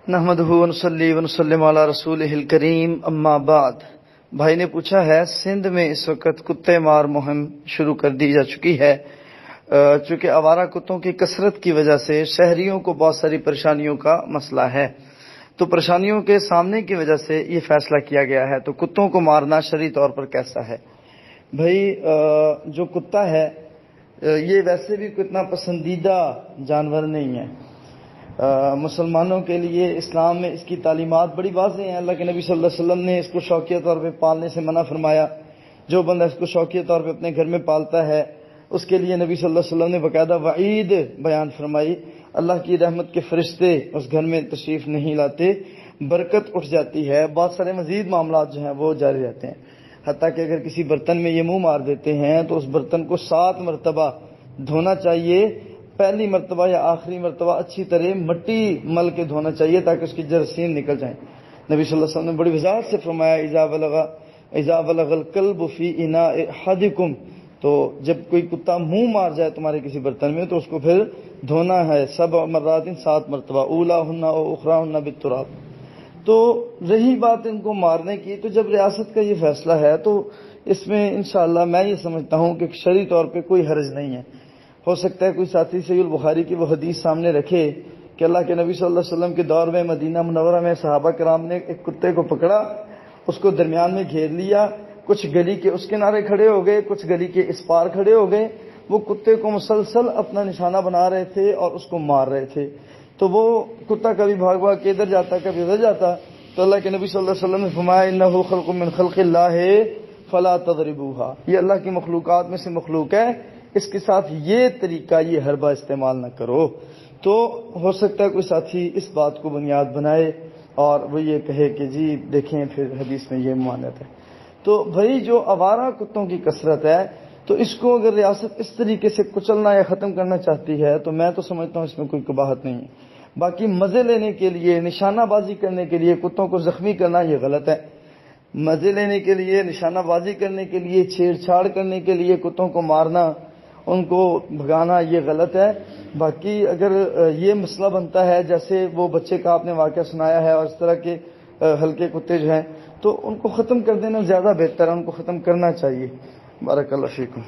نحمدہ ونصلی ونسلم علی رسولہ الکریم، اما بعد۔ بھائی نے پوچھا ہے، سندھ میں اس وقت کتے مار مہم شروع کر دی جا چکی ہے، چونکہ آوارہ کتوں کی کثرت کی وجہ سے شہریوں کو بہت ساری پریشانیوں کا مسئلہ ہے، تو پریشانیوں کے سامنے کی وجہ سے یہ فیصلہ کیا گیا ہے۔ تو کتوں کو مارنا شرعی طور پر کیسا ہے؟ بھائی جو کتا ہے یہ ویسے بھی اتنا پسندیدہ جانور نہیں ہے مسلمانوں کے لیے۔ اسلام میں اس کی تعلیمات بڑی واضح ہیں۔ اللہ کے نبی صلی اللہ علیہ وسلم نے اس کو شوقیہ طور پہ پالنے سے منع فرمایا۔ جو بندہ اس کو شوقیہ طور پہ اپنے گھر میں پالتا ہے اس کے لیے نبی صلی اللہ علیہ وسلم نے باقاعدہ وعید بیان فرمائی، اللہ کی رحمت کے فرشتے اس گھر میں تشریف نہیں لاتے، برکت اٹھ جاتی ہے، بہت سارے مزید معاملات جو ہیں وہ جاری رہتے ہیں۔ حتیٰ کہ اگر کسی برتن میں یہ منہ مار دیتے ہیں تو اس برتن کو 7 مرتبہ دھونا چاہیے، پہلی مرتبہ یا آخری مرتبہ اچھی طرح مٹی مل کے دھونا چاہیے تاکہ اس کی جراثیم نکل جائیں۔ نبی صلی اللہ علیہ وسلم نے بڑی وضاحت سے فرمایا، اذا بلغ الکلب فی اناء احدکم، تو جب کوئی کتا منہ مار جائے تمہارے کسی برتن میں تو اس کو پھر دھونا ہے 7 مرات 7 مرتبہ، اولاہن و اخراہن بالتراب۔ تو رہی بات ان کو مارنے کی، تو جب ریاست کا یہ فیصلہ ہے تو اس میں انشاءاللہ میں یہ سمجھتا ہوں کہ شرعی طور پہ کوئی حرج نہیں ہے۔ ہو سکتا ہے کوئی ساتھی صحیح البخاری کی وہ حدیث سامنے رکھے کہ اللہ کے نبی صلی اللہ علیہ وسلم کے دور میں مدینہ منورہ میں صحابہ کرام نے ایک کتے کو پکڑا، اس کو درمیان میں گھیر لیا، کچھ گلی کے اس کنارے کھڑے ہو گئے، کچھ گلی کے اس پار کھڑے ہو گئے، وہ کتے کو مسلسل اپنا نشانہ بنا رہے تھے اور اس کو مار رہے تھے۔ تو وہ کتا کبھی بھاگ بھاگ کے ادھر جاتا کبھی ادھر جاتا، تو اللہ کے نبی صلی اللہ علیہ وسلم نے فرمایا انہ خلق من خلق اللہ فلا تضربوها، یہ اللہ کی مخلوقات میں سے مخلوق ہے، اس کے ساتھ یہ طریقہ یہ حربہ استعمال نہ کرو۔ تو ہو سکتا ہے کوئی ساتھی اس بات کو بنیاد بنائے اور وہ یہ کہے کہ جی دیکھیں پھر حدیث میں یہ ممانعت ہے۔ تو بھائی جو آوارہ کتوں کی کثرت ہے تو اس کو اگر ریاست اس طریقے سے کچلنا یا ختم کرنا چاہتی ہے تو میں تو سمجھتا ہوں اس میں کوئی قباحت نہیں ہے۔ باقی مزے لینے کے لیے، نشانہ بازی کرنے کے لیے کتوں کو زخمی کرنا یہ غلط ہے۔ مزے لینے کے لیے، نشانہ بازی کرنے کے لیے، چھیڑ چھاڑ کرنے کے لیے کتوں کو مارنا، ان کو بھگانا یہ غلط ہے۔ باقی اگر یہ مسئلہ بنتا ہے جیسے وہ بچے کا آپ نے واقعہ سنایا ہے اور اس طرح کے ہلکے کتے جو ہیں تو ان کو ختم کر دینا زیادہ بہتر ہے، ان کو ختم کرنا چاہیے۔ بارک اللہ فیکم۔